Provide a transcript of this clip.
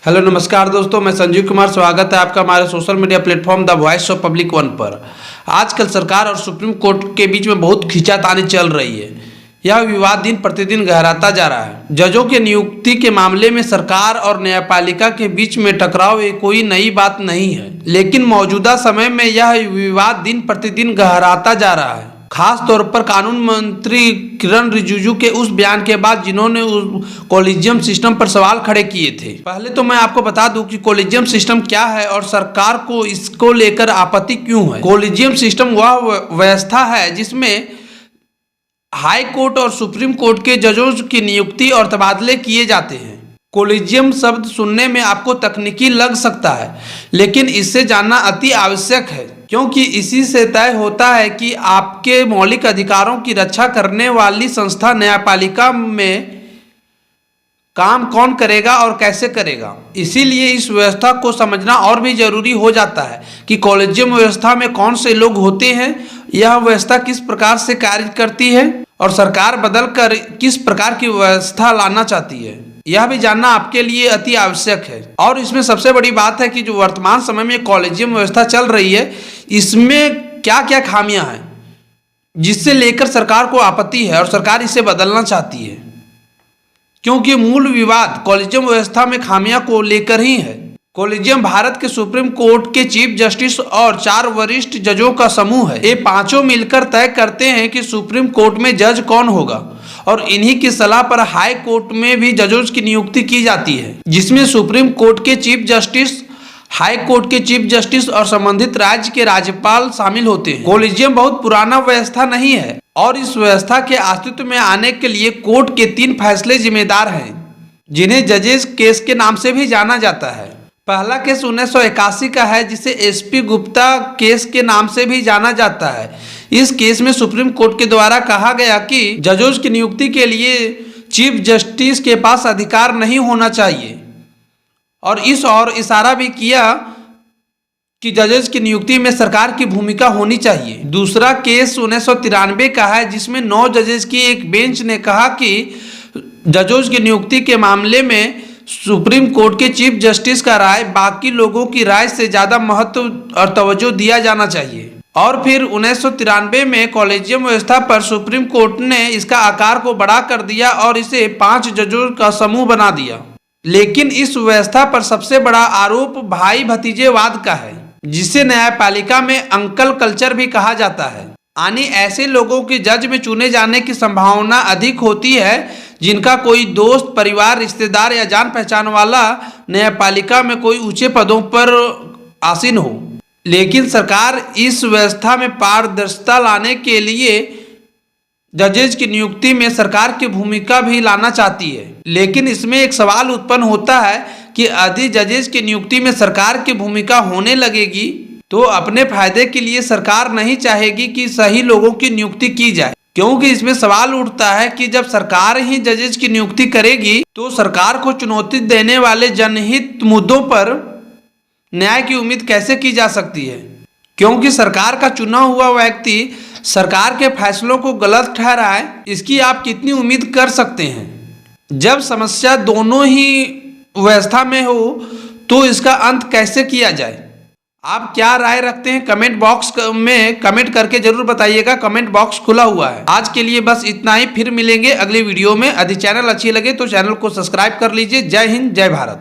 Hello नमस्कार दोस्तों, मैं संजीव कुमार। स्वागत है आपका हमारे social media platform the voice of public one पर। आजकल सरकार और सुप्रीम कोर्ट के बीच में बहुत खींचातानी चल रही है। यह विवाद दिन प्रतिदिन गहराता जा रहा है। जजों के नियुक्ति के मामले में सरकार और न्यायपालिका के बीच में टकराव ये कोई नई बात नहीं है, लेकिन मौजूदा समय में यह विवाद दिन प्रतिदिन गहराता जा रहा है, खास तौर पर कानून मंत्री किरण रिजिजू के उस बयान के बाद जिन्होंने कॉलेजियम सिस्टम पर सवाल खड़े किए थे। पहले तो मैं आपको बता दूं कि कॉलेजियम सिस्टम क्या है और सरकार को इसको लेकर आपत्ति क्यों है। कॉलेजियम सिस्टम वह व्यवस्था है जिसमें हाई कोर्ट और सुप्रीम कोर्ट के जजों की नियुक्ति और तबादले किए जाते हैं। कॉलेजियम शब्द सुनने में आपको तकनीकी लग सकता है, लेकिन इससे जानना अति आवश्यक है, क्योंकि इसी से तय होता है कि आपके मौलिक अधिकारों की रक्षा करने वाली संस्था न्यायपालिका में काम कौन करेगा और कैसे करेगा। इसीलिए इस व्यवस्था को समझना और भी जरूरी हो जाता है कि कॉलेजियम व्यवस्था में कौन से लोग होते हैं, यह व्यवस्था किस प्रकार से कार्य करती है और सरकार बदलकर किस प्रकार की व्यवस्था लाना चाहती है, यह भी जानना आपके लिए अति आवश्यक है। और इसमें सबसे बड़ी बात है कि जो वर्तमान समय में कॉलेजियम व्यवस्था चल रही है, इसमें क्या क्या खामियां हैं जिससे लेकर सरकार को आपत्ति है और सरकार इसे बदलना चाहती है, क्योंकि मूल विवाद कॉलेजियम व्यवस्था में खामियां को लेकर ही है। कॉलेजियम भारत के सुप्रीम कोर्ट के चीफ जस्टिस और 4 वरिष्ठ जजों का समूह है। ये पांचों मिलकर तय करते हैं कि सुप्रीम कोर्ट में जज कौन होगा, और इन्हीं की सलाह पर हाई कोर्ट में भी जजों की नियुक्ति की जाती है, जिसमें सुप्रीम कोर्ट के चीफ जस्टिस, हाई कोर्ट के चीफ जस्टिस और संबंधित राज्य के राज्यपाल शामिल होते हैं। कॉलेजियम बहुत पुराना व्यवस्था नहीं है और इस व्यवस्था के अस्तित्व में आने के लिए कोर्ट के 3 फैसले जिम्मेदार हैं, जिन्हें जजेस केस के नाम से भी जाना जाता है। पहला केस 1981 का है, जिसे एसपी गुप्ता केस के नाम से भी जाना जाता है। इस केस में सुप्रीम कोर्ट के द्वारा कहा गया कि जजों की नियुक्ति के लिए चीफ जस्टिस के पास अधिकार नहीं होना चाहिए, और इस ओर इशारा भी किया कि जजेस की नियुक्ति में सरकार की भूमिका होनी चाहिए। दूसरा केस 1993 का है, जिसमें 9 जजेस की एक बेंच ने कहा कि जजों की नियुक्ति के मामले में सुप्रीम कोर्ट के चीफ जस्टिस का राय बाकी लोगों की राय से ज्यादा महत्व और तवज्जो दिया जाना चाहिए। और फिर 1993 में कॉलेजियम व्यवस्था पर सुप्रीम कोर्ट ने इसका आकार को बड़ा कर दिया और इसे 5 जजों का समूह बना दिया। लेकिन इस व्यवस्था पर सबसे बड़ा आरोप भाई भतीजेवाद का है, जिसे न्यायपालिका में अंकल कल्चर भी कहा जाता है। यानी ऐसे लोगों के जज में चुने जाने की संभावना अधिक होती है जिनका कोई दोस्त, परिवार, रिश्तेदार या जान पहचान वाला न्यायपालिका में कोई ऊंचे पदों पर आसीन हो। लेकिन सरकार इस व्यवस्था में पारदर्शिता लाने के लिए जजेस की नियुक्ति में सरकार की भूमिका भी लाना चाहती है। लेकिन इसमें एक सवाल उत्पन्न होता है कि यदि जजेस की नियुक्ति में सरकार की भूमिका होने लगेगी तो अपने फायदे के लिए सरकार नहीं चाहेगी कि सही लोगों की नियुक्ति की जाए, क्योंकि इसमें सवाल उठता है कि जब सरकार ही जजेस की नियुक्ति करेगी तो सरकार को चुनौती देने वाले जनहित मुद्दों पर न्याय की उम्मीद कैसे की जा सकती है, क्योंकि सरकार का चुना हुआ व्यक्ति सरकार के फैसलों को गलत ठहराए, इसकी आप कितनी उम्मीद कर सकते हैं। जब समस्या दोनों ही व्यवस्था में हो तो इसका अंत कैसे किया जाए। आप क्या राय रखते हैं कमेंट बॉक्स में कमेंट करके जरूर बताइएगा। कमेंट बॉक्स खुला हुआ है। आज के लिए बस इतना ही, फिर मिलेंगे अगली वीडियो में। यदि चैनल अच्छी लगे तो चैनल को सब्सक्राइब कर लीजिए। जय हिंद, जय भारत।